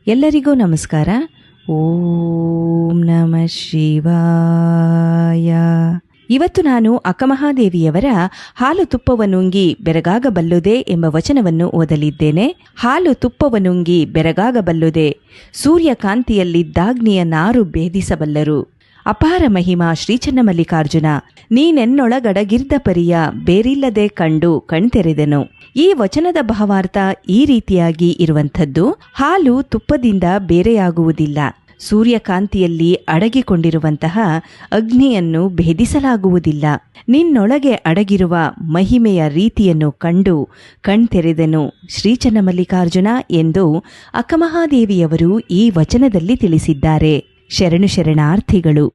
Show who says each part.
Speaker 1: ಎಲ್ಲರಿಗೂ ನಮಸ್ಕಾರ. ಓಂ ನಮಃ ಶಿವಾಯ. ಇವತ್ತು ನಾನು ಅಕ್ಕಮಹಾದೇವಿಯವರ ಹಾಲು ತುಪ್ಪವನುಂಗಿ ಬೆರಗಾಗಬಲ್ಲುದೆ ಎಂಬ ವಚನವನ್ನು ಓದಲಿದ್ದೇನೆ. ಹಾಲು ತುಪ್ಪವನುಂಗಿ ಬೆರಗಾಗಬಲ್ಲುದೆ, ಸೂರ್ಯಕಾಂತಿಯಲ್ಲಿದ್ದಾಗ್ನಿಯ ನಾರು ಭೇದಿಸಬಲ್ಲರು. ಅಪಾರ ಮಹಿಮಾ ಶ್ರೀ ಚನ್ನಮಲ್ಲಿಕಾರ್ಜುನ, ನೀನೆನ್ನೊಳಗಡಗಿರ್ದ ಪರಿಯ ಬೇರಿಲ್ಲದೆ ಕಂಡು ಕಣ್ತೆರೆದೆನು. ಈ ವಚನದ ಭಾವಾರ್ಥ ಈ ರೀತಿಯಾಗಿ ಇರುವಂಥದ್ದು: ಹಾಲು ತುಪ್ಪದಿಂದ ಬೇರೆಯಾಗುವುದಿಲ್ಲ. ಸೂರ್ಯಕಾಂತಿಯಲ್ಲಿ ಅಡಗಿಕೊಂಡಿರುವಂತಹ ಅಗ್ನಿಯನ್ನು ಭೇದಿಸಲಾಗುವುದಿಲ್ಲ. ನಿನ್ನೊಳಗೆ ಅಡಗಿರುವ ಮಹಿಮೆಯ ರೀತಿಯನ್ನು ಕಂಡು ಕಣ್ತೆರೆದೆನು ಶ್ರೀ ಚನ್ನಮಲ್ಲಿಕಾರ್ಜುನ ಎಂದು ಅಕ್ಕಮಹಾದೇವಿಯವರು ಈ ವಚನದಲ್ಲಿ ತಿಳಿಸಿದ್ದಾರೆ. ಶರಣು ಶರಣಾರ್ಥಿಗಳು.